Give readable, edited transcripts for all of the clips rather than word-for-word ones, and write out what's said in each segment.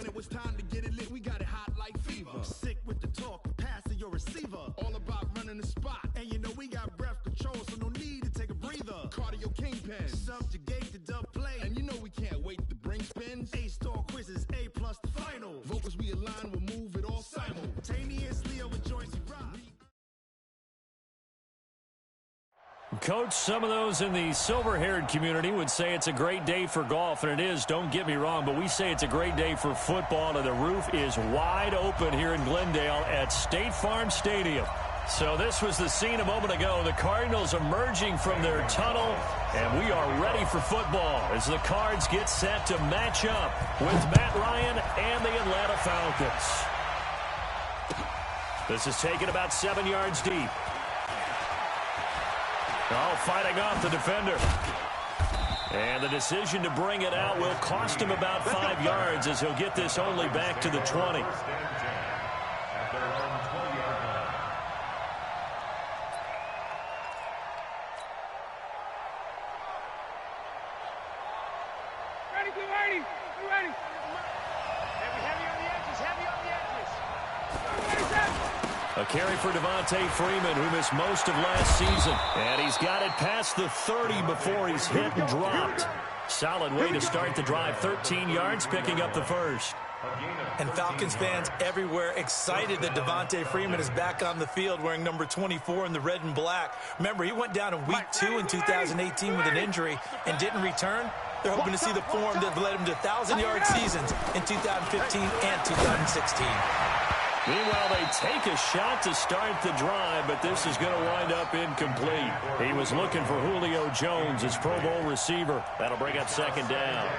When it was time to get it lit, we got it hot like fever. Sick with the talk, passing your receiver. All about running the spot. And you know we got breath control, so no need to take a breather. Cardio kingpin, subjugate the dub play. And you know we can't wait to bring spins. A-star quizzes, A+ the final. Vocals we align, we'll move it all simultaneously over joints we rock. Coach, some of those in the silver-haired community would say it's a great day for golf, and it is, don't get me wrong, but we say it's a great day for football, and the roof is wide open here in Glendale at State Farm Stadium. So this was the scene a moment ago, the Cardinals emerging from their tunnel, and we are ready for football as the Cards get set to match up with Matt Ryan and the Atlanta Falcons. This is taken about 7 yards deep. Oh, fighting off the defender. And the decision to bring it out will cost him about 5 yards as he'll get this only back to the 20. A carry for Devontae Freeman, who missed most of last season. And he's got it past the 30 before he's hit and dropped. Solid way to start the drive. 13 yards, picking up the first. And Falcons fans everywhere excited that Devontae Freeman is back on the field wearing number 24 in the red and black. Remember, he went down in week 2 in 2018 with an injury and didn't return. They're hoping to see the form that led him to 1,000-yard seasons in 2015 and 2016. Meanwhile, they take a shot to start the drive, but this is going to wind up incomplete. He was looking for Julio Jones, his Pro Bowl receiver. That'll bring up second down.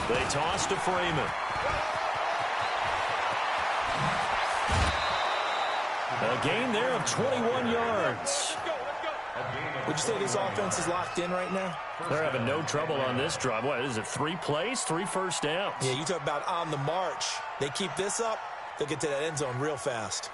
They toss to Freeman. A gain there of 21 yards. Would you say this offense is locked in right now? They're having no trouble on this drive. What is it, 3 plays, 3 first downs? Yeah, you talk about on the march. They keep this up, they'll get to that end zone real fast.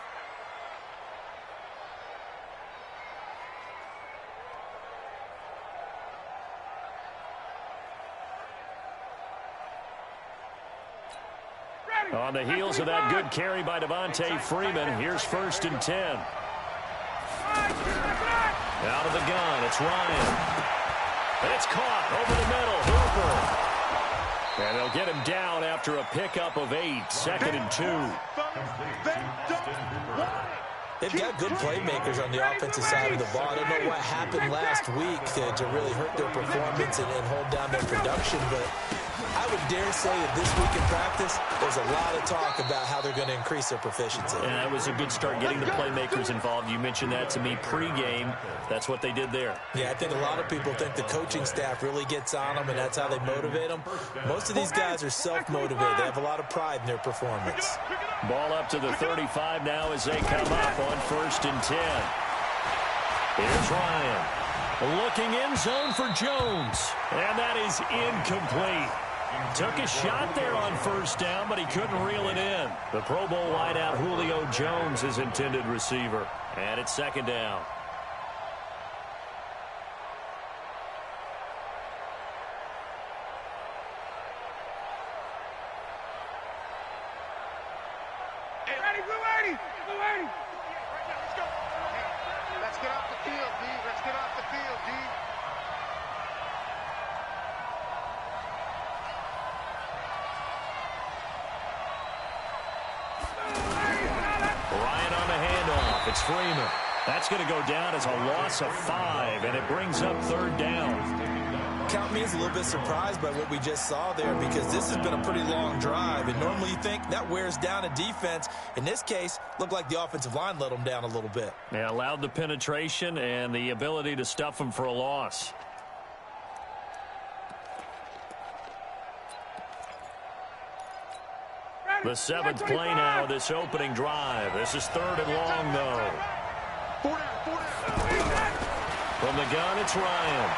On the heels of that good carry by Devontae Freeman, here's 1st and 10. Out of the gun, it's Ryan. And it's caught over the middle, Hooper. And they'll get him down after a pickup of 8, 2nd and 2. They've got good playmakers on the offensive side of the ball. I don't know what happened last week to really hurt their performance and hold down their production, but I would dare say that this week in practice, there's a lot of talk about how they're going to increase their proficiency. And that was a good start, getting the playmakers involved. You mentioned that to me pregame. That's what they did there. Yeah, I think a lot of people think the coaching staff really gets on them, and that's how they motivate them. Most of these guys are self-motivated. They have a lot of pride in their performance. Ball up to the 35 now as they come up on 1st and 10. Here's Ryan. Looking end zone for Jones. And that is incomplete. Took a shot there on 1st down, but he couldn't reel it in. The Pro Bowl wideout Julio Jones, his intended receiver. And it's 2nd down. Let's get off the field, D. Let's get off the field, D. Ryan on the handoff. It's Freeman. That's going to go down as a loss of 5, and it brings up 3rd down. Count me as a little bit surprised by what we just saw there, because this has been a pretty long drive, and normally you think that wears down a defense. In this case, looked like the offensive line let them down a little bit. Yeah, allowed the penetration and the ability to stuff them for a loss. The 7th play now of this opening drive. This is 3rd and long, though. From the gun, it's Ryan.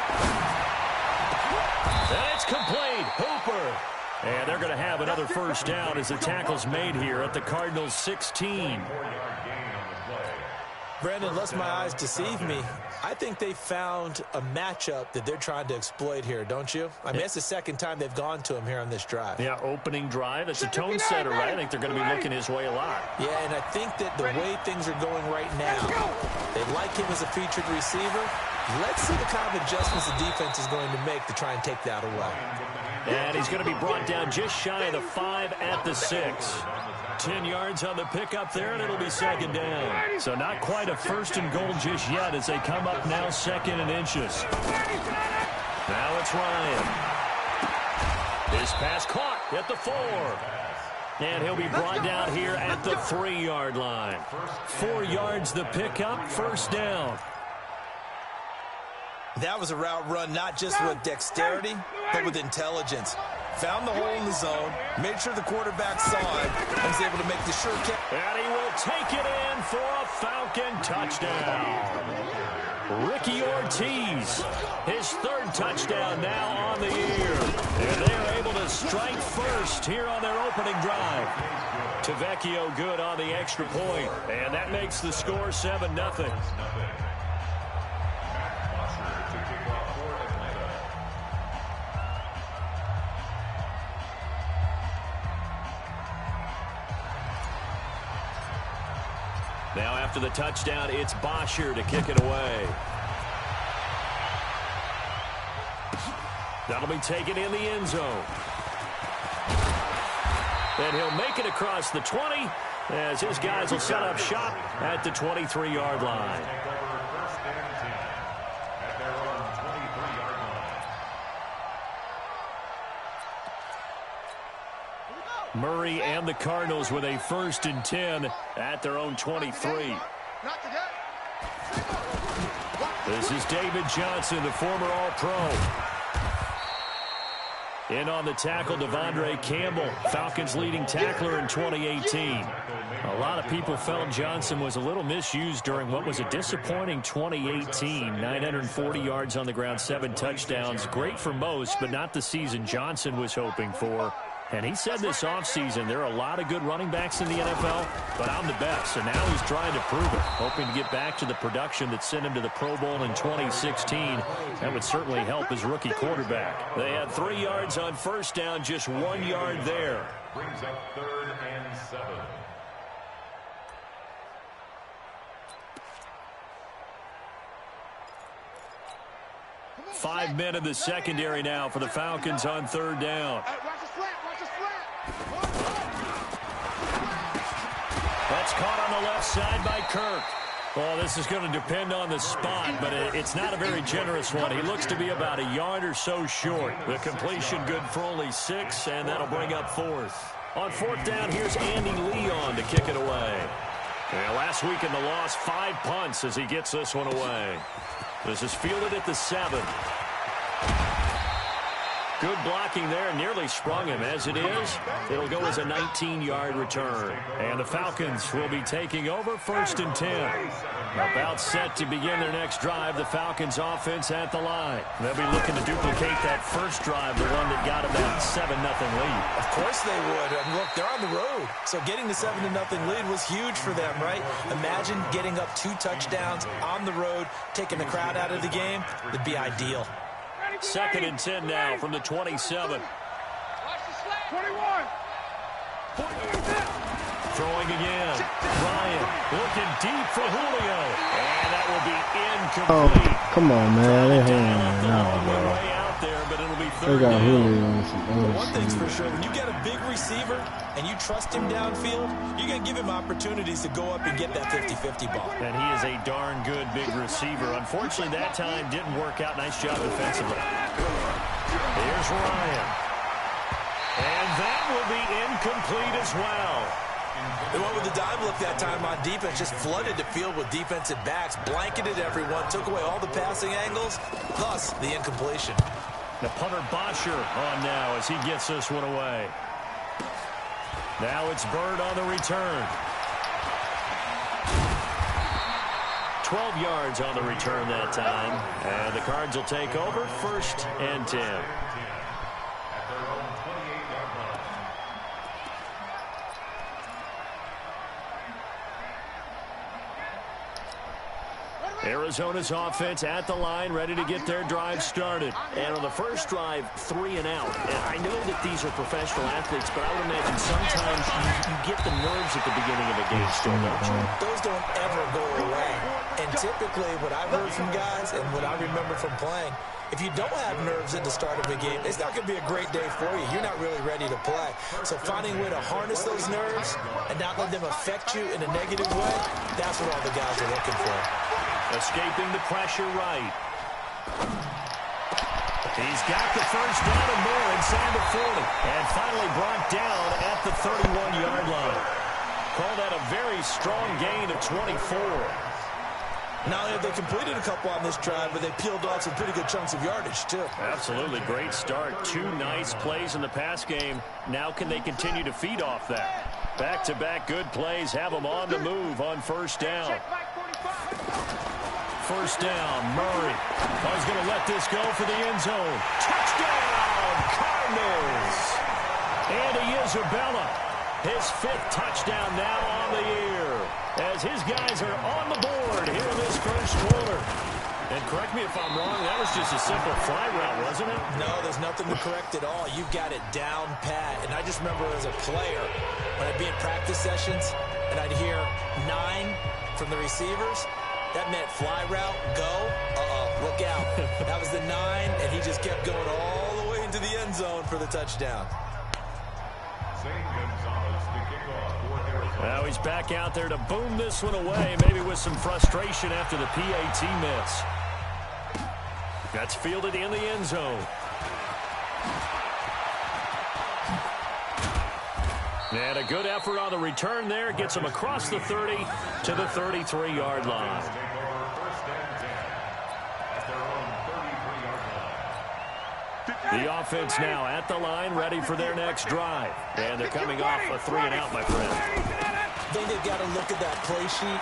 And it's complete. Hooper. And they're going to have another first down as the tackle's made here at the Cardinals' 16. Brandon, unless my eyes deceive me, I think they found a matchup that they're trying to exploit here, don't you? I mean, it's the second time they've gone to him here on this drive. Yeah, opening drive. It's a tone setter, right? I think they're going to be looking his way a lot. Yeah, and I think that the way things are going right now, they like him as a featured receiver. Let's see the kind of adjustments the defense is going to make to try and take that away. And he's going to be brought down just shy of the 5 at the 6. 10 yards on the pickup there, and it'll be 2nd down. So not quite a 1st and goal just yet as they come up now 2nd and inches. Now it's Ryan. His pass caught at the 4. And he'll be brought down here at the 3-yard line. 4 yards the pickup, 1st down. That was a route run not just with dexterity, but with intelligence. Found the hole in the zone, made sure the quarterback saw it, and was able to make the sure catch. And he will take it in for a Falcon touchdown. Ricky Ortiz, his 3rd touchdown now on the year. And they're able to strike first here on their opening drive. Tavecchio good on the extra point, and that makes the score 7-0. Now after the touchdown, it's Bosher to kick it away. That'll be taken in the end zone. And he'll make it across the 20 as his guys will set up shop at the 23-yard line. Murray and the Cardinals with a 1st and 10 at their own 23. This is David Johnson, the former All-Pro. In on the tackle, Devondre Campbell, Falcons' leading tackler in 2018. A lot of people felt Johnson was a little misused during what was a disappointing 2018. 940 yards on the ground, 7 touchdowns. Great for most, but not the season Johnson was hoping for. And he said this offseason, there are a lot of good running backs in the NFL, but I'm the best. And now he's trying to prove it, hoping to get back to the production that sent him to the Pro Bowl in 2016. That would certainly help his rookie quarterback. They had 3 yards on 1st down, just 1 yard there. Brings up 3rd and 7. Five men in the secondary now for the Falcons on 3rd down. That's caught on the left side by Kirk. Well, this is going to depend on the spot, but it's not a very generous one. He looks to be about a yard or so short. The completion good for only 6, and that'll bring up 4th. On 4th down, here's Andy Leon to kick it away. And last week in the loss, 5 punts as he gets this one away. This is fielded at the 7. Good blocking there, nearly sprung him. As it is, it'll go as a 19-yard return. And the Falcons will be taking over 1st and 10. About set to begin their next drive, the Falcons offense at the line. They'll be looking to duplicate that first drive, the one that got them that 7-0 lead. Of course they would. And look, they're on the road. So getting the 7-0 lead was huge for them, right? Imagine getting up 2 touchdowns on the road, taking the crowd out of the game. It'd be ideal. 2nd and 10 now from the 27. 21. Throwing again. Ryan looking deep for Julio. And that will be incomplete. Oh, come on, man. They hang long bro. way out there, but it'll be They 3rd got down. Julio on some other One thing's shit. for sure, when you get a big receiver and you trust him downfield, you're going to give him opportunities to go up and get that 50-50 ball. And he is a darn good big receiver. Unfortunately, that time didn't work out. Nice job defensively. Here's Ryan. And that will be incomplete as well. They went with the dime look that time on defense, just flooded the field with defensive backs, blanketed everyone, took away all the passing angles, thus the incompletion. The punter Bosher on now as he gets this one away. Now it's Bird on the return. 12 yards on the return that time. And the Cards will take over, 1st and 10. Arizona's offense at the line, ready to get their drive started. And on the first drive, 3 and out. And I know that these are professional athletes, but I would imagine sometimes you get the nerves at the beginning of a game still, don't you? Those don't ever go away. And typically, what I've heard from guys and what I remember from playing, if you don't have nerves at the start of a game, it's not going to be a great day for you. You're not really ready to play. So finding a way to harness those nerves and not let them affect you in a negative way, that's what all the guys are looking for. Escaping the pressure right. He's got the first down and more inside the 40. And finally brought down at the 31-yard line. Call that a very strong gain of 24. Not only have they completed a couple on this drive, but they peeled off some pretty good chunks of yardage, too. Absolutely. Great start. 2 nice plays in the pass game. Now can they continue to feed off that? Back-to-back good plays have them on the move on first down. First down, Murray. He's going to let this go for the end zone. Touchdown, Cardinals. Andy Isabella, his 5th touchdown now on the year, as his guys are on the board here in this first quarter. And correct me if I'm wrong, that was just a simple fly route, wasn't it? No, there's nothing to correct at all. You've got it down pat. And I just remember as a player, when I'd be in practice sessions, and I'd hear 9 from the receivers, that meant fly route, go, look out. That was the 9, and he just kept going all the way into the end zone for the touchdown. Now he's back out there to boom this one away, maybe with some frustration after the PAT miss. That's fielded in the end zone. And a good effort on the return there. Gets him across the 30 to the 33-yard line. The offense now at the line, ready for their next drive. And they're coming off a 3 and out, my friend. I think they've got to look at that play sheet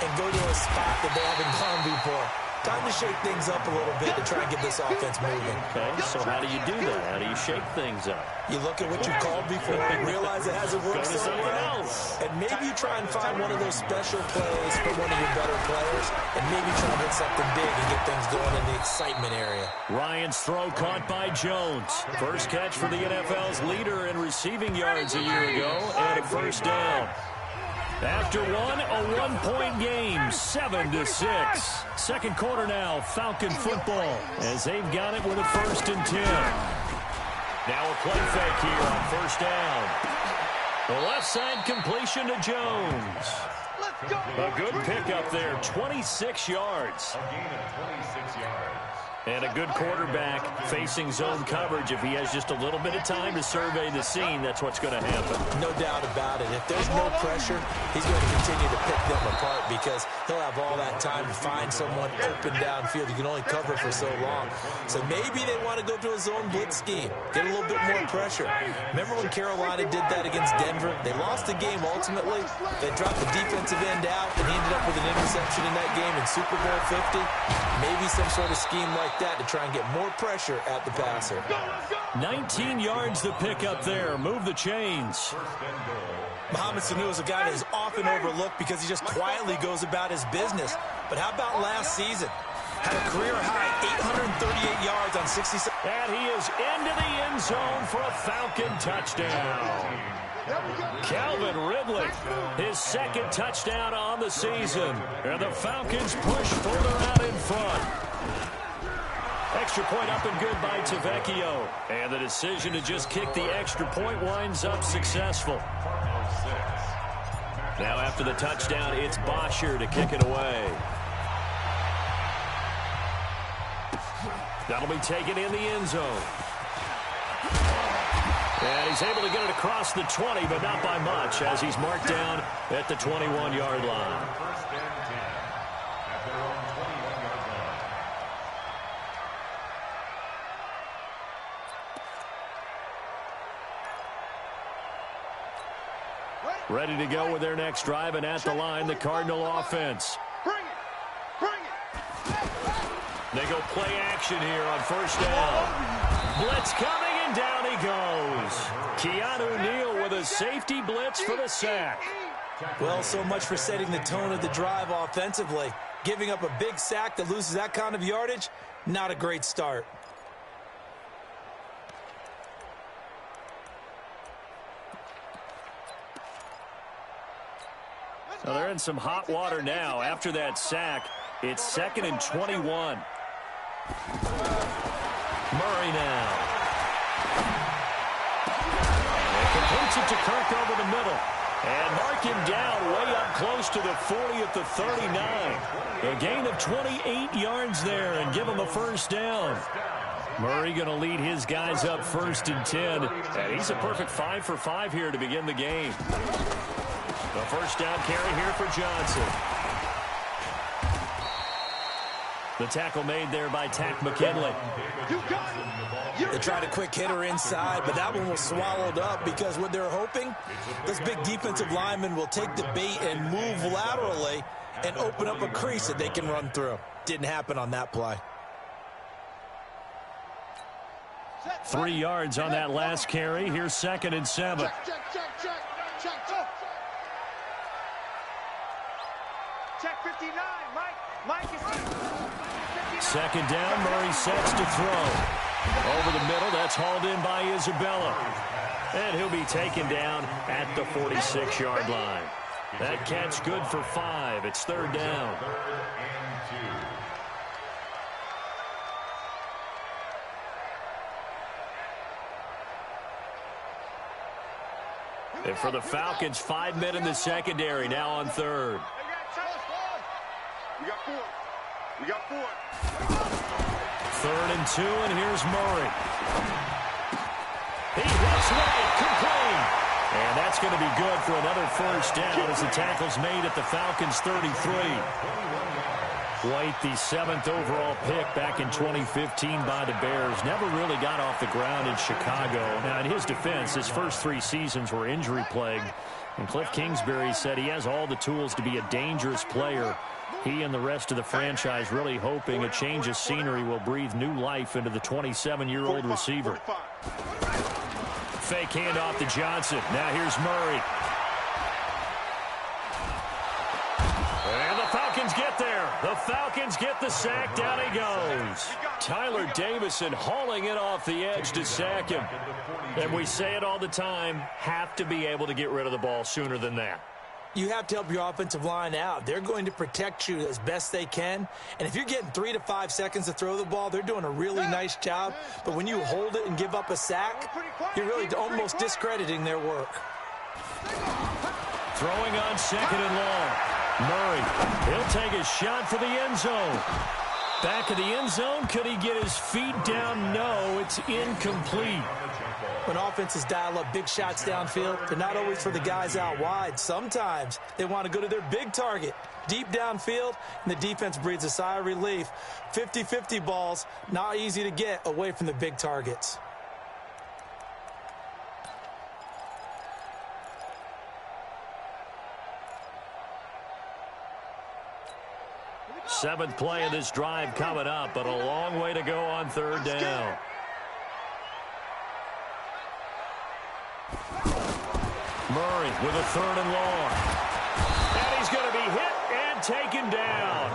and go to a spot that they haven't gone before. Time to shake things up a little bit to try and get this offense moving. Okay, so how do you do that? How do you shake things up? You look at what you called before and realize it hasn't worked so well. And maybe you try and find one of those special plays for one of your better players, and maybe try and hit something big and get things going in the excitement area. Ryan's throw caught by Jones. First catch for the NFL's leader in receiving yards a year ago, and a first down. After a one-point game, 7-6. Second quarter now, Falcon football, as they've got it with a 1st and 10. Now a play fake here on first down. The left side completion to Jones. A good pickup there, 26 yards. A gain of 26 yards. And a good quarterback facing zone coverage. If he has just a little bit of time to survey the scene, that's what's going to happen. No doubt about it. If there's no pressure, he's going to continue to pick them apart because he'll have all that time to find someone open downfield. You can only cover for so long. So maybe they want to go to a zone blitz scheme, get a little bit more pressure. Remember when Carolina did that against Denver? They lost the game ultimately. They dropped the defensive end out, and he ended up with an interception in that game in Super Bowl 50. Maybe some sort of scheme like that to try and get more pressure at the passer. 19 yards to pick up there. Move the chains. Mohamed Sanu is a guy that is often overlooked because he just quietly goes about his business. But how about last season? Had a career-high 838 yards on 67. And he is into the end zone for a Falcon touchdown. Calvin Ridley, his 2nd touchdown on the season. And the Falcons push further out in front. Extra point up and good by Tavecchio. And the decision to just kick the extra point winds up successful. Now after the touchdown, it's Bosher to kick it away. That'll be taken in the end zone. And he's able to get it across the 20, but not by much, as he's marked down at the 21-yard line. First and 10 at their own 21-yard line. Ready to go with their next drive, and at the line, the Cardinal offense. They go play action here on first down. Blitz coming, and down he goes. Keanu Neal with a safety blitz for the sack. Well, so much for setting the tone of the drive offensively. Giving up a big sack that loses that kind of yardage, not a great start. So they're in some hot water now. After that sack, it's 2nd and 21. Murray now. And completes it to Kirk over the middle. And mark him down way up close to the 40 at the 39. A gain of 28 yards there and give him a first down. Murray going to lead his guys up 1st and 10. And he's a perfect 5 for 5 here to begin the game. The first down carry here for Johnson. The tackle made there by Tack McKinley. They tried a quick hitter inside, but that one was swallowed up because what they're hoping, those big defensive linemen will take the bait and move laterally and open up a crease that they can run through. Didn't happen on that play. 3 yards on that last carry. Here's 2nd and 7. Check 59, Mike is 2nd down, Murray sets to throw. Over the middle, that's hauled in by Isabella. And he'll be taken down at the 46-yard line. That catch good for 5. It's 3rd down. And for the Falcons, 5 men in the secondary now on 3rd. We got 4. 3rd and 2, and here's Murray. He hits right, complete. And that's going to be good for another first down as the tackle's made at the Falcons' 33. White, the 7th overall pick back in 2015 by the Bears, never really got off the ground in Chicago. Now, in his defense, his first 3 seasons were injury-plagued. And Cliff Kingsbury said he has all the tools to be a dangerous player. He and the rest of the franchise really hoping a change of scenery will breathe new life into the 27-year-old receiver. Fake handoff to Johnson. Now here's Murray. And the Falcons get there. The Falcons get the sack. Down he goes. Tyler Davison hauling it off the edge to sack him. And we say it all the time, have to be able to get rid of the ball sooner than that. You have to help your offensive line out. They're going to protect you as best they can. And if you're getting 3 to 5 seconds to throw the ball, they're doing a really nice job. But when you hold it and give up a sack, you're really almost discrediting their work. Throwing on 2nd and long. Murray, he'll take a shot for the end zone. Back of the end zone, could he get his feet down? No, it's incomplete. When offenses dial up big shots downfield, they're not always for the guys out wide. Sometimes they want to go to their big target, deep downfield, and the defense breathes a sigh of relief. 50-50 balls, not easy to get away from the big targets. Seventh play of this drive coming up, but a long way to go on 3rd down. Murray with a 3rd and long. And he's going to be hit and taken down.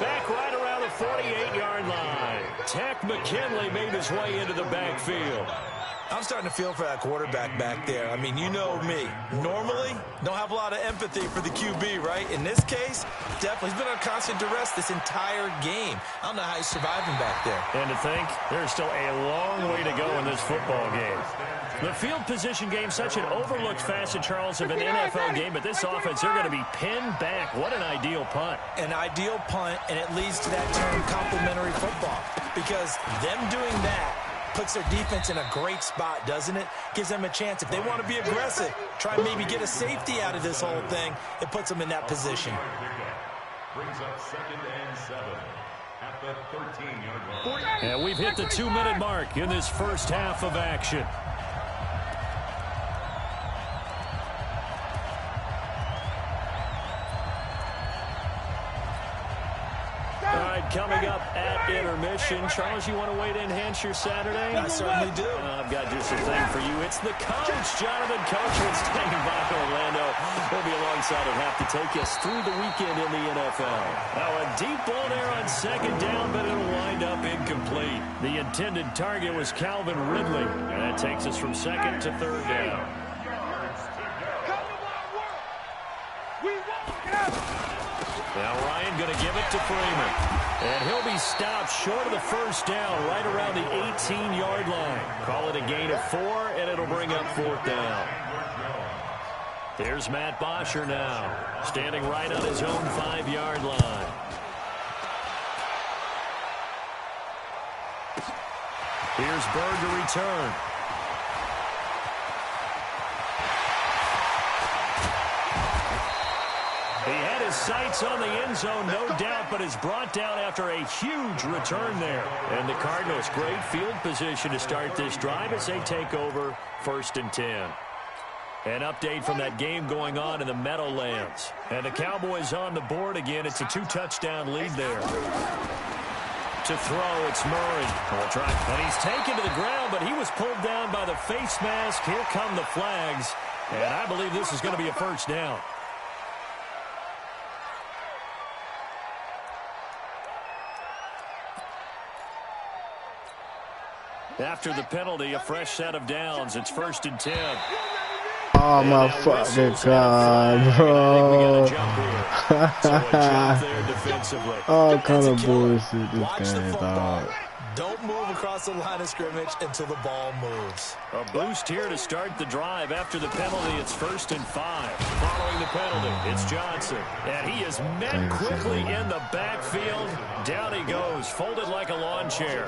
Back right around the 48-yard line. Tack McKinley made his way into the backfield. I'm starting to feel for that quarterback back there. I mean, you know me. Normally, don't have a lot of empathy for the QB, right? In this case, definitely. He's been on constant duress this entire game. I don't know how he's surviving back there. And to think, there's still a long way to go in this football game. The field position game, such an overlooked facet, Charles, of an NFL game, but this offense, they're going to be pinned back. What an ideal punt. An ideal punt, and it leads to that term complementary football. Because them doing that puts their defense in a great spot, doesn't it? Gives them a chance. If they want to be aggressive, try and maybe get a safety out of this whole thing, it puts them in that position. Brings up 2nd and 7 at the 13-yard line. And we've hit the 2-minute mark in this first half of action. ahead coming up at intermission. Charles, you want to wait to enhance your Saturday? I certainly do. I've got just a thing for you. It's the coach, Jonathan Coachman, staying by Orlando. He'll be alongside and have to take us through the weekend in the NFL. Now a deep ball there on second down, but it'll wind up incomplete. The intended target was Calvin Ridley, and that takes us from second to third down. Now Ryan going to give it to Freeman. And he'll be stopped short of the first down, right around the 18-yard line. Call it a gain of 4, and it'll bring up fourth down. There's Matt Bosher now, standing right on his own 5-yard line. Here's Berg to return. He had his sights on the end zone, no doubt, but is brought down after a huge return there. And the Cardinals, great field position to start this drive as they take over 1st and 10. An update from that game going on in the Meadowlands. And the Cowboys on the board again. It's a 2-touchdown lead there. To throw, it's Murray. And he's taken to the ground, but he was pulled down by the face mask. Here come the flags. And I believe this is going to be a first down. After the penalty, a fresh set of downs. It's 1st and 10. Oh, my fucking God, bro. All kind of bullshit this game, dog. Don't move across the line of scrimmage until the ball moves. A boost here to start the drive. After the penalty, it's 1st and 5. Following the penalty, it's Johnson. And he is met quickly in the backfield. Down he goes, folded like a lawn chair.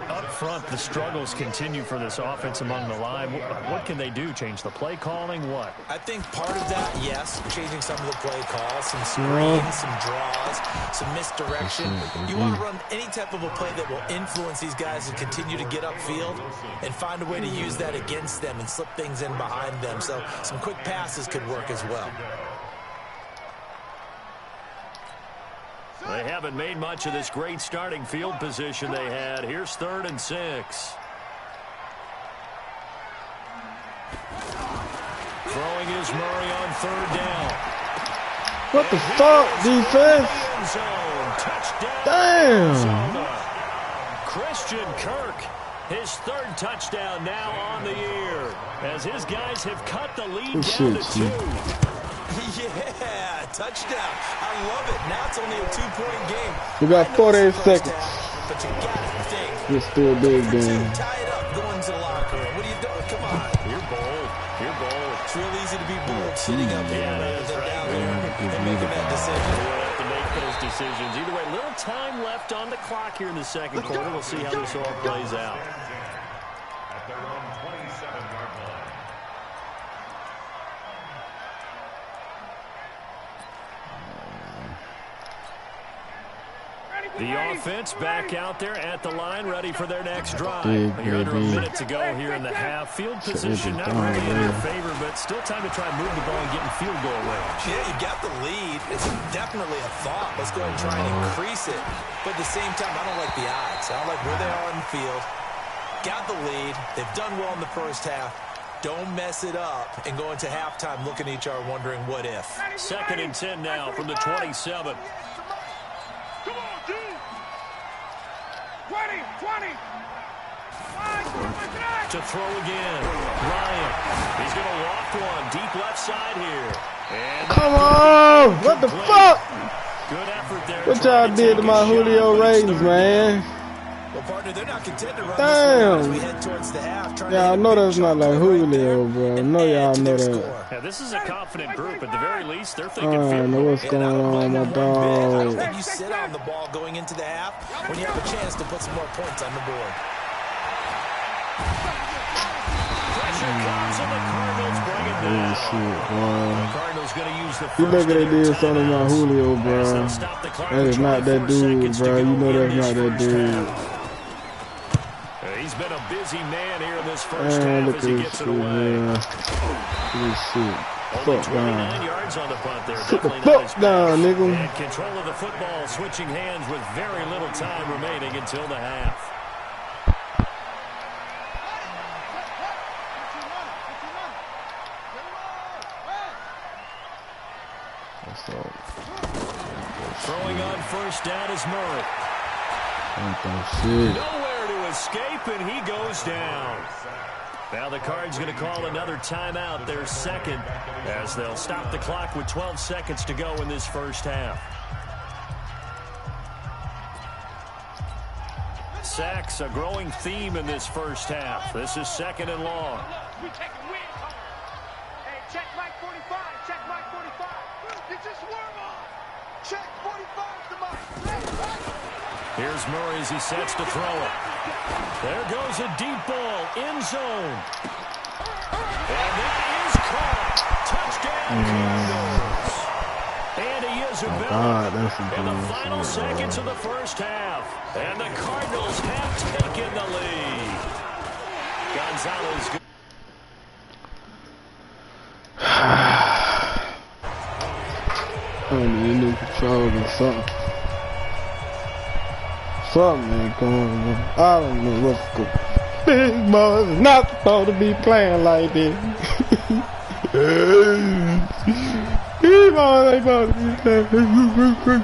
Up front, the struggles continue for this offense among the line. What can they do? Change the play calling? What? I think part of that, yes, changing some of the play calls, some screens, some draws, some misdirection. You want to run any type of a play that will influence these guys and continue to get upfield and find a way to use that against them and slip things in behind them. So some quick passes could work as well. They haven't made much of this great starting field position they had. Here's 3rd and 6. Throwing is Murray on 3rd down. What the fuck, defense? Damn. Christian Kirk, his 3rd touchdown now on the year, as his guys have cut the lead down to 2. Yeah, touchdown. I love it. Now it's only a 2-point game. We got 48 seconds. But you gotta think. It's still big game. Tie it up, going to the locker room. What are you doing? Come on. You're bold. You're bold. It's real easy to be bold sitting up here rather than down there and making that decision. We'll have to make those decisions. Either way, little time left on the clock here in the second quarter. We'll see how this all plays out. At their own 27-yard line. The offense back out there at the line, ready for their next drive. You're under a Baby. minute to go here in the half. Field position not really in your favor, but still time to try and move the ball and get in field goal range. Yeah, you got the lead. It's definitely a thought. Let's go and try and increase it. But at the same time, I don't like the odds. I don't like where they are on the field. Got the lead. They've done well in the first half. Don't mess it up and go into halftime looking at each other wondering what if. 2nd and 10 now from the 27. Come on, dude. 20. To throw again. Ryan. He's going to loft one deep left side here. And Come on! What the fuck? good effort there. What y'all did to my Julio ratings, man? Well, partner, they're not content to run Damn. this as we head towards the half. Yeah, I know that's not like Julio, bro. I know y'all know that. Yeah, this is a confident group. At the very least, they're I thinking don't field know goal. what's going on, my I don't dog. think you sit on the ball going into the half when you have a chance to put some more points on the board. Pressure comes and the Cardinals bring it Oh, down. shit, boy. The Cardinals going to use the You look first at of they their did something about timeouts. Julio, bro. As they'll stop the clock That is with not that 24 dude, seconds to bro. go You know in that's this not that first dude. half. He's been a busy man here in this first Man, half look as at he this gets shit, it away. man. Look at this shit. Only fuck 29 down. yards on the punt there. Sit the Definitely not his fuck down, best. nigga. And control of the football, switching hands with very little time remaining until the half. Throwing on first down is Murray. Nowhere to escape, and he goes down. Now the Cards going to call another timeout, their second, as they'll stop the clock with 12 seconds to go in this first half. Sacks, a growing theme in this first half. This is second and long. Hey, check Mike 45. Check Mike 45. Get your swerve on. Check 45 to Mike. Here's Murray as he sets to throw it. There goes a deep ball, end zone. And that is caught. Touchdown, Cardinals. And he is a in the final seconds of the first half. And the Cardinals have taken the lead. Gonzalez. I need new controls or something. Something ain't going on. I don't know what's going on. Big boys is not supposed to be playing like this. Big boys ain't supposed to be playing.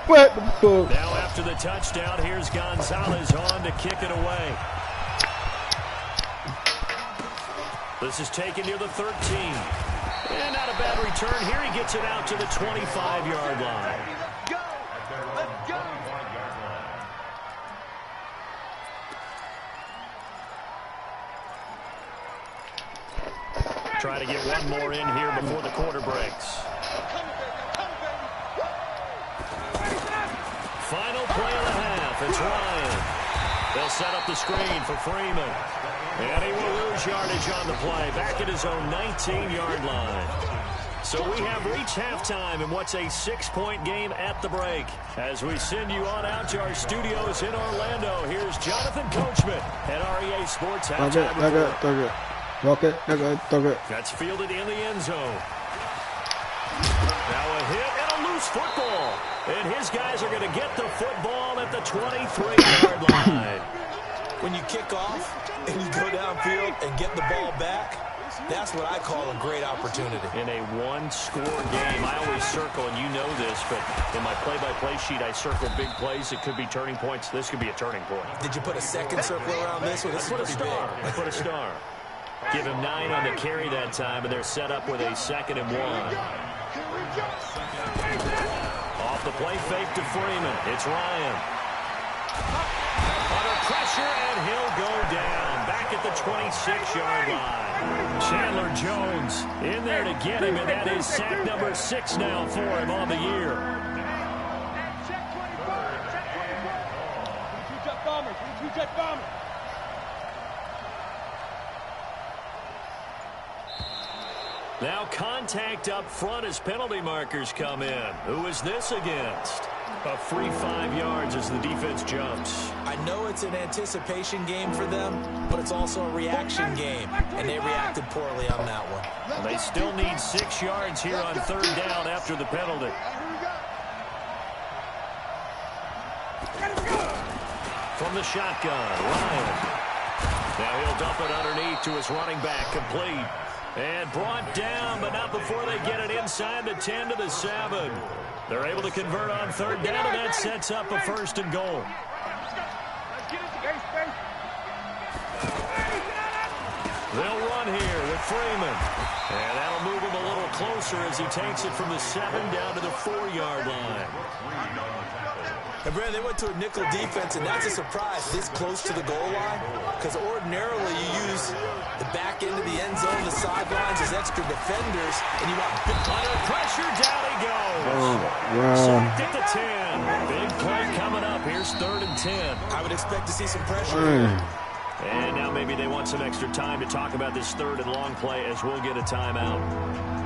What the fuck? Now after the touchdown, here's Gonzalez on to kick it away. This is taken near the 13. And not a bad return. Here he gets it out to the 25-yard line. Let's go. Try to get one more in here before the quarter breaks. Final play of the half. It's Ryan. They'll set up the screen for Freeman. And he will lose yardage on the play. Back at his own 19-yard line. So we have reached halftime in what's a 6-point game at the break. As we send you on out to our studios in Orlando, here's Jonathan Coachman at REA Sports Halftime Report. That's fielded in the end zone. Now a hit and a loose football. And his guys are going to get the football at the 23-yard line. When you kick off and you go downfield and get the ball back, that's what I call a great opportunity. In a one-score game, I always circle, and you know this, but in my play-by-play sheet, I circle big plays. It could be turning points. This could be a turning point. Did you put a second circle around this one? This is pretty big. I put a star. Give him 9 on the carry that time, and they're set up with a 2nd and 1. Off the play fake to Freeman. It's Ryan. Under pressure, and he'll go down. Back at the 26-yard line. Chandler Jones in there to get him, and that is sack number 6 now for him on the year. Check 25. Check 24. 2 jet bombers. 2 jet bombers. Now contact up front as penalty markers come in. Who is this against? A free 5 yards as the defense jumps. I know it's an anticipation game for them, but it's also a reaction game, and they reacted poorly on that one. They still need 6 yards here on 3rd down after the penalty. From the shotgun, Ryan. Now he'll dump it underneath to his running back, complete. And brought down, but not before they get it inside the 10 to the 7. They're able to convert on 3rd down, and that sets up a 1st and goal. They'll run here with Freeman. And that'll move him a little closer as he takes it from the 7 down to the 4-yard line. And Brad, they went to a nickel defense, and that's a surprise this close to the goal line, because ordinarily you use the back end of the end zone, the sidelines as extra defenders, and you want big under pressure. Down he goes. Wow. Sacked at the 10. Big play coming up. Here's 3rd and 10. I would expect to see some pressure. And now maybe they want some extra time to talk about this 3rd and long play as we'll get a timeout.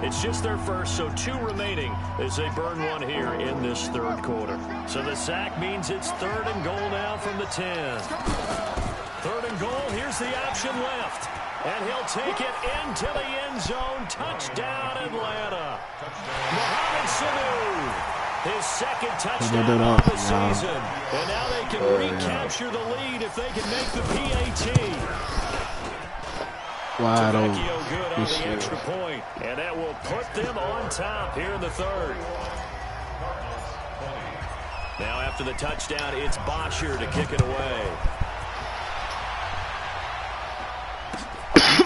It's just their first, so 2 remaining as they burn one here in this 3rd quarter. So the sack means it's 3rd and goal now from the 10. 3rd and goal, here's the option left. And he'll take it into the end zone. Touchdown, Atlanta. Mohamed Sanu, his second touchdown of the season. And now they can recapture the lead if they can make the PAT. Wide open. Good on the extra point. And that will put them on top here in the third. Now after the touchdown, it's Bosher to kick it away.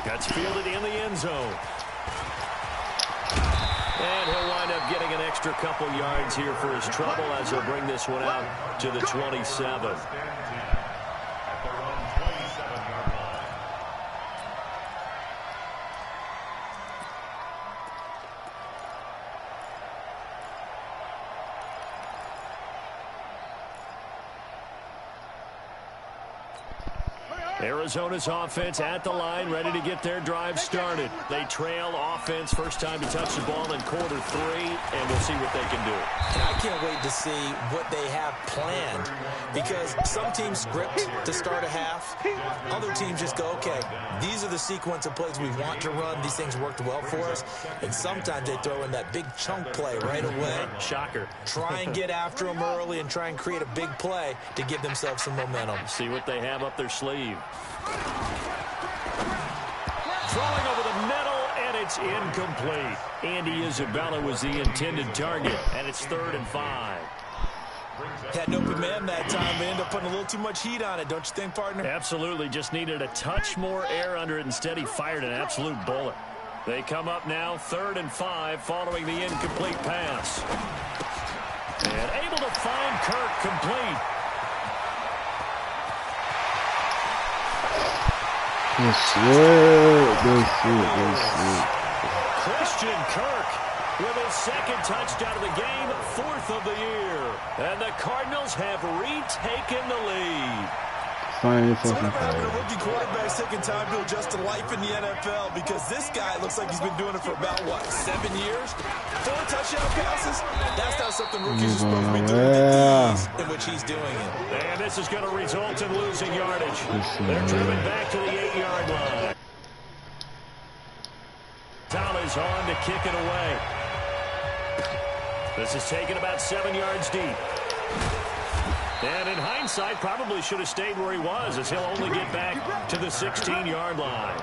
That's fielded in the end zone. And he'll wind up getting an extra couple yards here for his trouble as he'll bring this one out to the 27. Arizona's offense at the line, ready to get their drive started. They trail offense, first time to touch the ball in quarter 3, and we'll see what they can do. And I can't wait to see what they have planned, because some teams script to start a half. Other teams just go, okay, these are the sequence of plays we want to run. These things worked well for us. And sometimes they throw in that big chunk play right away. Shocker. Try and get after them early and try and create a big play to give themselves some momentum. See what they have up their sleeve. Throwing over the middle, and it's incomplete. Andy Isabella was the intended target, and it's 3rd and 5. Had an open man that time. They ended up putting a little too much heat on it, don't you think, partner? Absolutely. Just needed a touch more air under it. Instead, he fired an absolute bullet. They come up now 3rd and 5 following the incomplete pass. And able to find Kirk complete. Christian Kirk with his second touchdown of the game, 4th of the year. And the Cardinals have retaken the lead. So whatever happened to rookie quarterbacks taking time to adjust to life in the NFL, because this guy looks like he's been doing it for about, 7 years? 4 touchdown passes? That's not something rookies are supposed to be doing the ease in which he's doing it. And this is going to result in losing yardage. They're driven back to the 8-yard line. Tyler's on to kick it away. This is taken about 7 yards deep. And in hindsight, probably should have stayed where he was, as he'll only get back to the 16-yard line.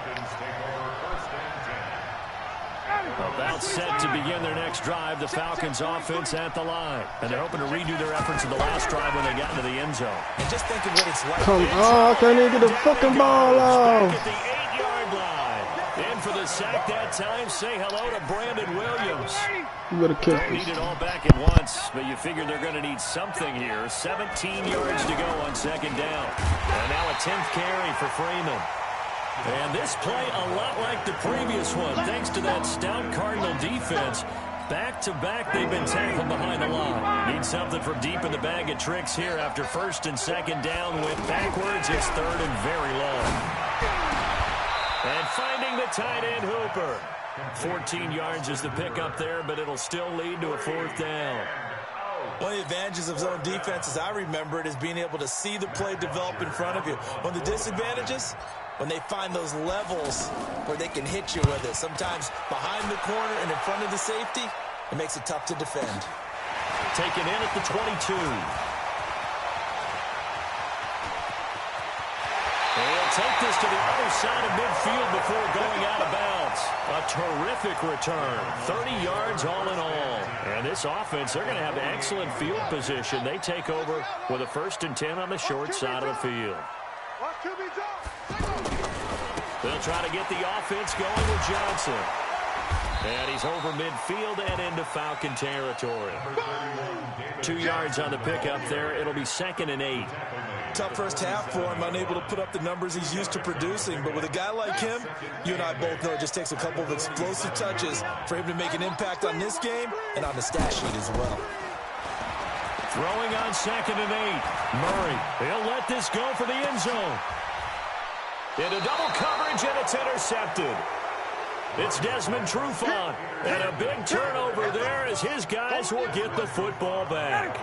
About set to begin their next drive, the Falcons offense at the line. And they're hoping to redo their efforts in the last drive when they got into the end zone. And just think of what it's like. Come on, I can't even get the fucking ball off. Back at the 8-yard line. In for the sack that time. Say hello to Brandon Williams. You better kick this. Need it all back at once, but you figure they're going to need something here. 17 yards to go on 2nd down. And now a 10th carry for Freeman. And this play a lot like the previous one, thanks to that stout Cardinal defense. Back-to-back, they've been tackled behind the line. Need something from deep in the bag of tricks here after 1st and 2nd down. Went backwards. It's 3rd and very long. And finding the tight end, Hooper. 14 yards is the pickup there, but it'll still lead to a 4th down. One of the advantages of zone defense, as I remember it, is being able to see the play develop in front of you. One of the disadvantages, when they find those levels where they can hit you with it, sometimes behind the corner and in front of the safety, it makes it tough to defend. Taken in at the 22. He'll take this to the other side of midfield before going out of bounds. A terrific return. 30 yards all in all. And this offense, they're going to have excellent field position. They take over with a 1st and 10 on the short side of the field. They'll try to get the offense going with Johnson. And he's over midfield and into Falcon territory. 2 yards on the pickup there. It'll be 2nd and 8. Tough first half for him, unable to put up the numbers he's used to producing. But with a guy like him, you and I both know it just takes a couple of explosive touches for him to make an impact on this game and on the stat sheet as well. Throwing on 2nd and 8. Murray, he'll let this go for the end zone. Into double coverage, and it's intercepted. It's Desmond Trufant. And a big turnover there as his guys will get the football back.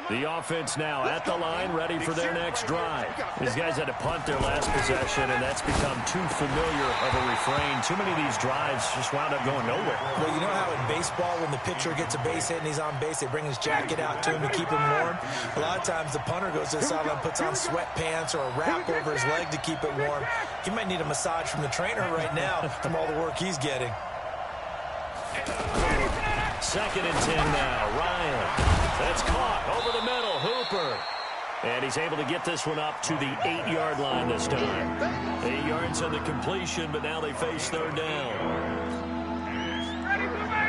The offense now at the line, ready for their next drive. These guys had to punt their last possession, and that's become too familiar of a refrain. Too many of these drives just wound up going nowhere. Well, you know how in baseball, when the pitcher gets a base hit and he's on base, they bring his jacket out to him to keep him warm? A lot of times the punter goes to the sideline, puts on sweatpants or a wrap over his leg to keep it warm. He might need a massage from the trainer right now from all the work he's getting. 2nd and 10 now. Ryan. That's caught over the middle. Hooper. And he's able to get this one up to the 8-yard line this time. 8 yards on the completion, but now they face 3rd down.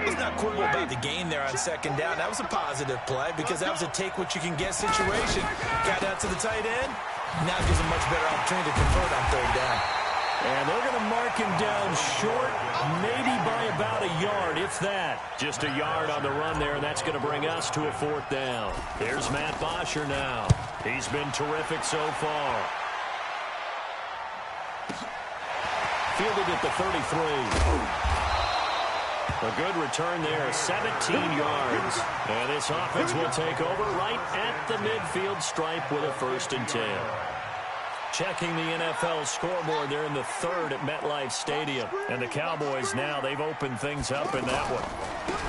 Let's not quibble about the gain there on 2nd down. That was a positive play because that was a take-what-you-can-get situation. Got out to the tight end. Now gives him much better opportunity to convert on 3rd down. And they're going to mark him down short, maybe by about a yard, if that. Just a yard on the run there, and that's going to bring us to a 4th down. There's Matt Bosher now. He's been terrific so far. Fielded at the 33. A good return there, 17 yards. And this offense will take over right at the midfield stripe with a 1st and 10. Checking the NFL scoreboard, they're in the 3rd at MetLife Stadium. And the Cowboys now, they've opened things up in that one.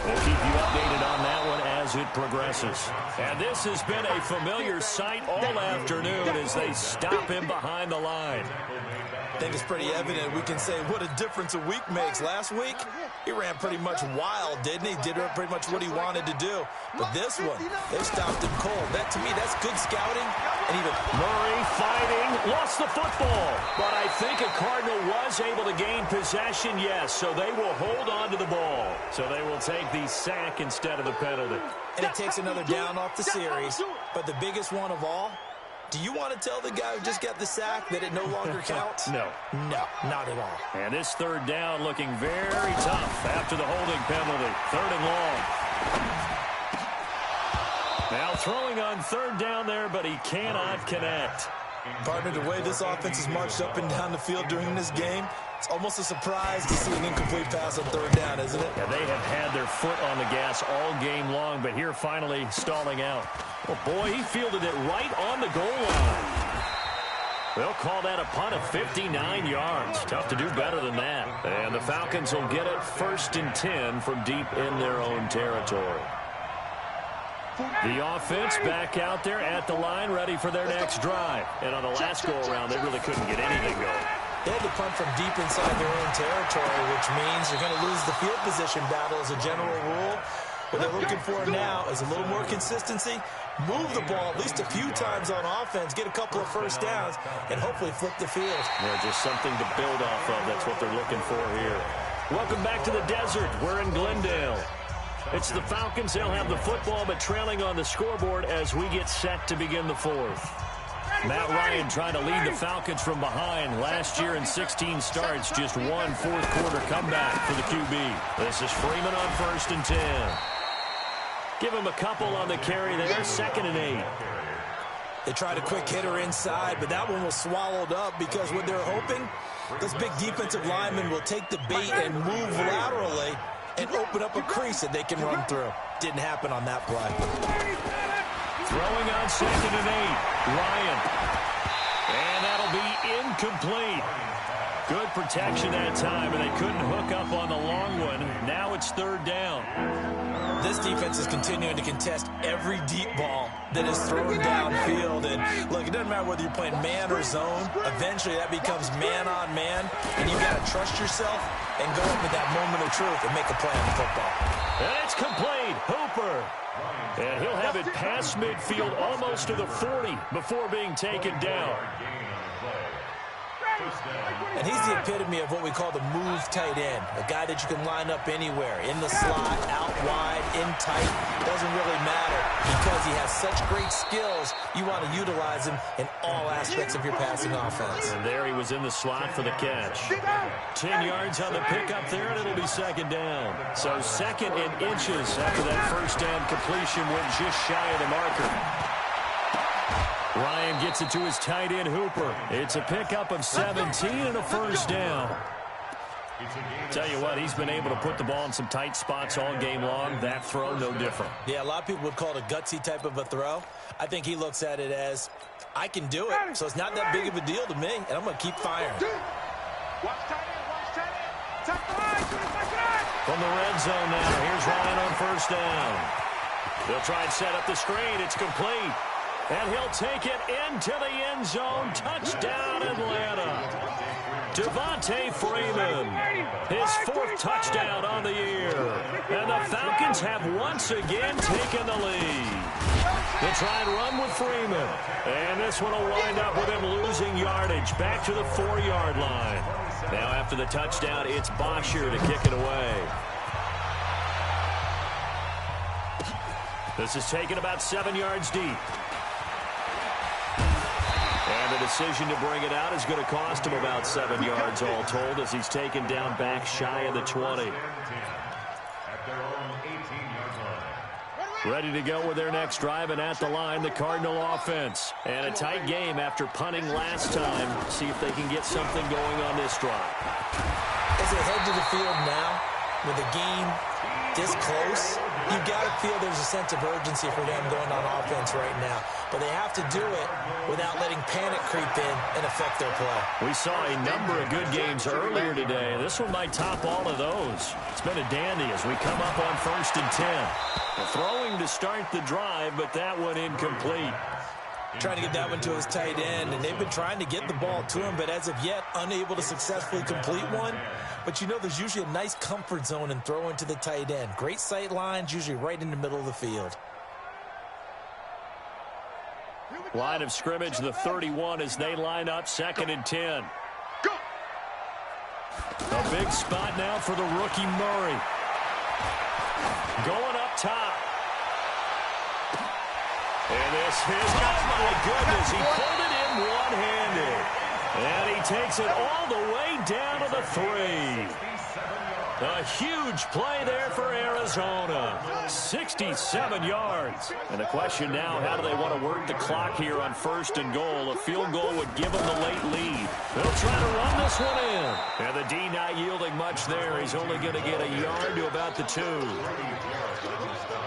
We'll keep you updated on that one as it progresses. And this has been a familiar sight all afternoon as they stop him behind the line. I think it's pretty evident. We can say what a difference a week makes. Last week, he ran pretty much wild, didn't he? Did pretty much what he wanted to do. But this one, they stopped him cold. That, to me, that's good scouting. And even Murray fighting, lost the football. But I think a Cardinal was able to gain possession, yes. So they will hold on to the ball. So they will take the sack instead of the penalty. And it takes another down off the series. But the biggest one of all, do you want to tell the guy who just got the sack that it no longer counts? No. No, not at all. And this 3rd down looking very tough after the holding penalty. 3rd and long. Now throwing on 3rd down there, but he cannot connect. Partner, the way this offense has marched up and down the field during this game, it's almost a surprise to see an incomplete pass on 3rd down, isn't it? Yeah, they have had their foot on the gas all game long, but here finally stalling out. Oh, boy, he fielded it right on the goal line. They'll call that a punt of 59 yards. Tough to do better than that. And the Falcons will get it 1st and 10 from deep in their own territory. The offense back out there at the line, ready for their next drive. And on the last go-around, they really couldn't get anything going. They had to punt from deep inside their own territory, which means you're going to lose the field position battle as a general rule. What they're looking for now is a little more consistency, move the ball at least a few times on offense, get a couple of 1st downs, and hopefully flip the field. Yeah, just something to build off of. That's what they're looking for here. Welcome back to the desert. We're in Glendale. It's the Falcons. They'll have the football, but trailing on the scoreboard as we get set to begin the 4th. Matt Ryan trying to lead the Falcons from behind. Last year in 16 starts, just one 4th-quarter comeback for the QB. This is Freeman on 1st and 10. Give him a couple on the carry there, 2nd and 8. They tried a quick hitter inside, but that one was swallowed up because what they're hoping, those big defensive linemen will take the bait and move laterally and open up a crease that they can run through. Didn't happen on that play. Throwing on 2nd and 8. Ryan. And that'll be incomplete. Good protection that time, and they couldn't hook up on the long one. Now it's 3rd down. This defense is continuing to contest every deep ball that is thrown downfield. And look, it doesn't matter whether you're playing man or zone. Eventually, that becomes man on man. And you've got to trust yourself and go up with that moment of truth and make a play on the football. And it's complete. Hooper. And he'll have it past midfield almost to the 40 before being taken down. And he's the epitome of what we call the move tight end. A guy that you can line up anywhere. In the slot, out wide, in tight. Doesn't really matter because he has such great skills. You want to utilize him in all aspects of your passing offense. And there he was in the slot for the catch. 10 yards on the pickup there, and it'll be 2nd down. So 2nd and inches after that 1st down completion went just shy of the marker. Ryan gets it to his tight end, Hooper. It's a pickup of 17 and a 1st down. Tell you what, he's been able to put the ball in some tight spots all game long. That throw, no different. Yeah, a lot of people would call it a gutsy type of a throw. I think he looks at it as, I can do it, so it's not that big of a deal to me, and I'm going to keep firing. From the red zone now, here's Ryan on first down. They'll try and set up the screen. It's complete. And he'll take it into the end zone. Touchdown, Atlanta. Devontae Freeman, his 4th touchdown on the year. And the Falcons have once again taken the lead. They'll try and run with Freeman. And this one will wind up with him losing yardage back to the 4-yard line. Now after the touchdown, it's Bosher to kick it away. This is taken about 7 yards deep. And the decision to bring it out is going to cost him about 7 yards all told as he's taken down back shy of the 20. Ready to go with their next drive, and at the line, the Cardinal offense. And a tight game after punting last time. See if they can get something going on this drive. As they head to the field now, with the game this close, you've got to feel there's a sense of urgency for them going on offense right now. But they have to do it without letting panic creep in and affect their play. We saw a number of good games earlier today. This one might top all of those. It's been a dandy as we come up on 1st and 10. Throwing to start the drive, but that one incomplete. Trying to get that one to his tight end, and they've been trying to get the ball to him, but as of yet, unable to successfully complete one. But you know there's usually a nice comfort zone in throwing to the tight end. Great sight lines, usually right in the middle of the field. Line of scrimmage, the 31 as they line up 2nd and 10. A big spot now for the rookie Murray. Going up top. And this is, oh my goodness, he pulled it in one-handed. And he takes it all the way down to the 3. A huge play there for Arizona. 67 yards. And the question now, how do they want to work the clock here on 1st and goal? A field goal would give them the late lead. They'll try to run this one in. And the D not yielding much there. He's only going to get a yard to about the 2.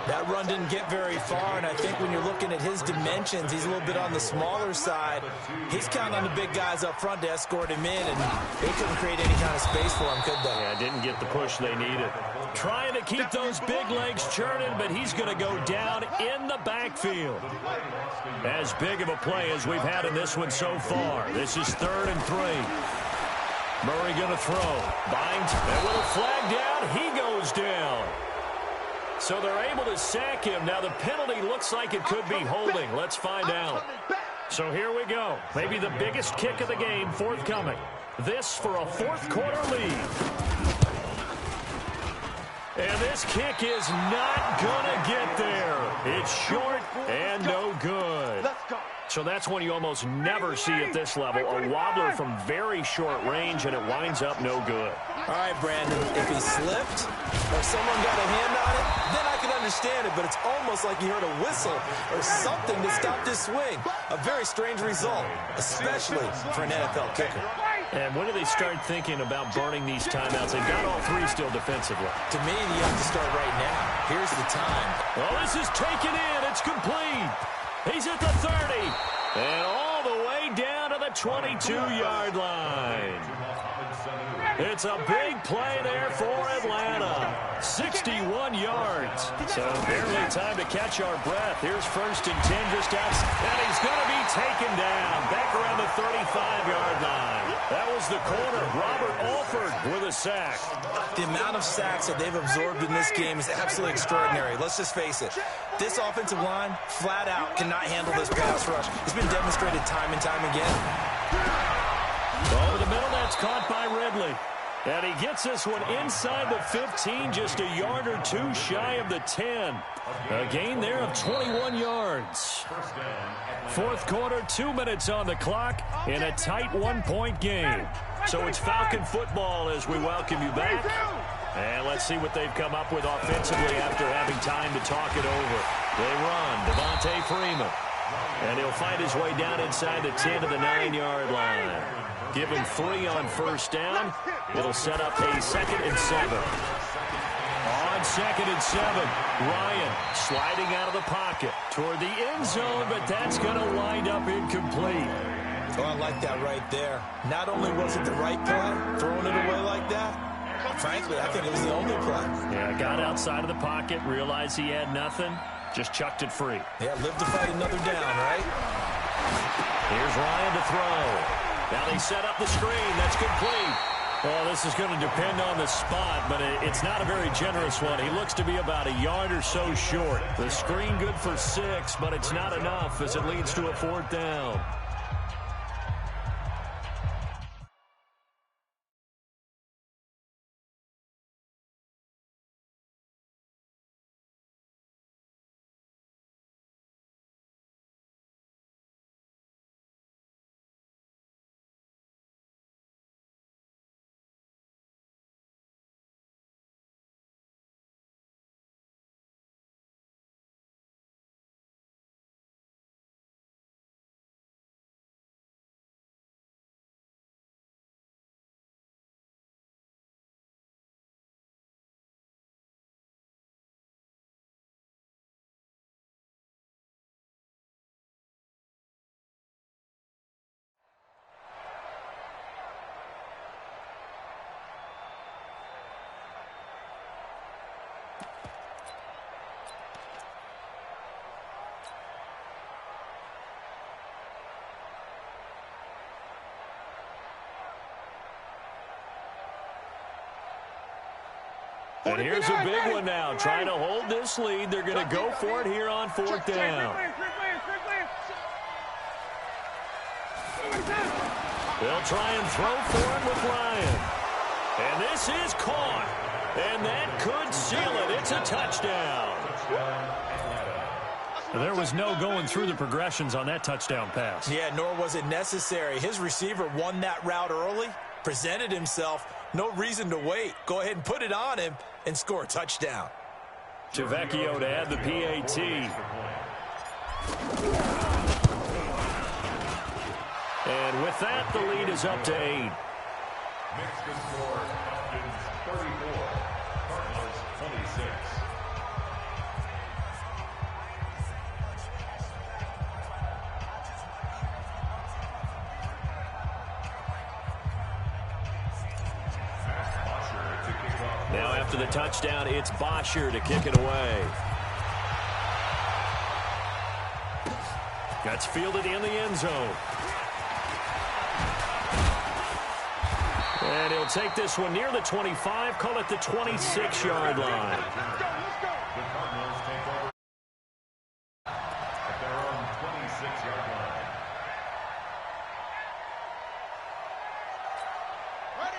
That run didn't get very far, and I think when you're looking at his dimensions, he's a little bit on the smaller side. He's counting on the big guys up front to escort him in, and they couldn't create any kind of space for him, could they? Yeah, didn't get the push they needed. Trying to keep those big legs churning, but he's going to go down in the backfield. As big of a play as we've had in this one so far. This is 3rd and 3. Murray going to throw. Binds, and with a flag down, he goes down. So they're able to sack him. Now the penalty looks like it could be holding. Let's find out. So here we go. Maybe the biggest kick of the game forthcoming. This for a 4th quarter lead. And this kick is not going to get there. It's short and no good. So that's one you almost never see at this level. A wobbler from very short range, and it winds up no good. All right, Brandon, if he slipped or someone got a hand on it, then I can understand it, but it's almost like he heard a whistle or something to stop this swing. A very strange result, especially for an NFL kicker. And when do they start thinking about burning these timeouts? They've got all 3 still defensively. To me, you have to start right now. Here's the time. Well, this is taken in. It's complete. He's at the 30. And all the way down to the 22-yard line. It's a big play there for Atlanta. 61 yards. So barely time to catch our breath. Here's 1st and 10 just outside. And he's going to be taken down back around the 35-yard line. That was the corner, Robert Alford, with a sack. The amount of sacks that they've absorbed in this game is absolutely extraordinary. Let's just face it. This offensive line, flat out, cannot handle this pass rush. It's been demonstrated time and time again. Over the middle, that's caught by Ridley. And he gets this one inside the 15, just a yard or 2 shy of the 10. A gain there of 21 yards. 4th quarter, 2 minutes on the clock in a tight 1-point game. So it's Falcon football as we welcome you back. And let's see what they've come up with offensively after having time to talk it over. They run, Devontae Freeman. And he'll find his way down inside the 10 to the 9-yard line. Give him 3 on first down. It'll set up a 2nd and 7. On 2nd and 7, Ryan sliding out of the pocket toward the end zone, but that's going to wind up incomplete. Oh, I like that right there. Not only was it the right play, throwing it away like that, frankly, I think it was the only play. Yeah, got outside of the pocket, realized he had nothing, just chucked it free. Yeah, live to fight another down, right? Here's Ryan to throw. Now they set up the screen. That's complete. Well, this is going to depend on the spot, but it's not a very generous one. He looks to be about a yard or so short. The screen good for 6, but it's not enough as it leads to a 4th down. And here's a big one now. Trying to hold this lead. They're going to go for it here on 4th down. They'll try and throw for it with Ryan. And this is caught. And that could seal it. It's a touchdown. There was no going through the progressions on that touchdown pass. Yeah, nor was it necessary. His receiver won that route early, presented himself. No reason to wait. Go ahead and put it on him and score a touchdown. Vecchio to add the PAT. And with that, the lead is up to 8. Mexican score, Falcons 34, Cardinals 26. Now after the touchdown, it's Bosher to kick it away. That's fielded in the end zone. And he'll take this one near the 25, call it the 26-yard line. The Cardinals take over at their own 26-yard line.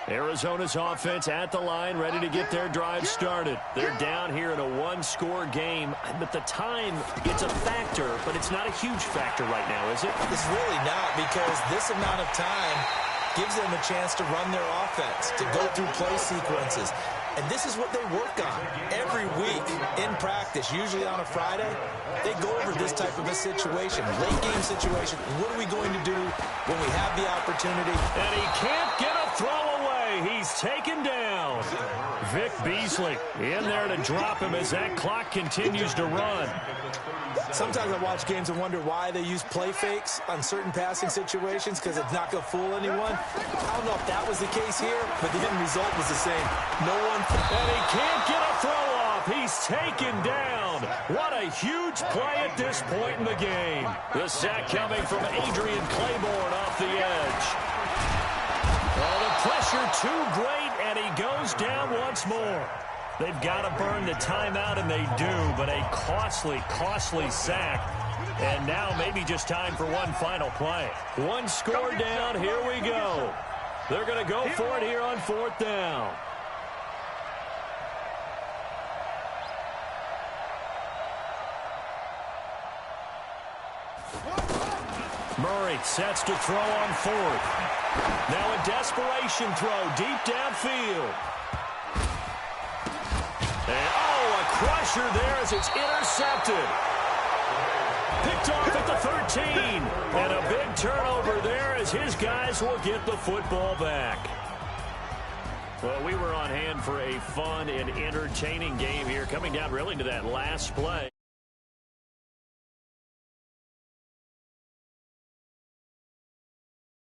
Arizona's offense at the line, ready to get their drive started. They're down here in a 1-score game, but the time, it's a factor, but it's not a huge factor right now, is it? It's really not, because this amount of time gives them a chance to run their offense, to go through play sequences. And this is what they work on every week in practice, usually on a Friday. They go over this type of a situation, late game situation. What are we going to do when we have the opportunity? And he can't get a throw away. He's taken down. Vic Beasley in there to drop him as that clock continues to run. Sometimes I watch games and wonder why they use play fakes on certain passing situations, because it's not going to fool anyone. I don't know if that was the case here, but the end result was the same. No one... And he can't get a throw off. He's taken down. What a huge play at this point in the game. The sack coming from Adrian Claiborne off the edge. Oh, the pressure too great, and he goes down once more. They've got to burn the timeout, and they do, but a costly, costly sack. And now maybe just time for one final play. 1 score down, here we go. They're going to go for it here on 4th down. Murray sets to throw on 4th. Now a desperation throw deep downfield. And, oh, a crusher there as it's intercepted. Picked off at the 13. And a big turnover there as his guys will get the football back. Well, we were on hand for a fun and entertaining game here, coming down really to that last play.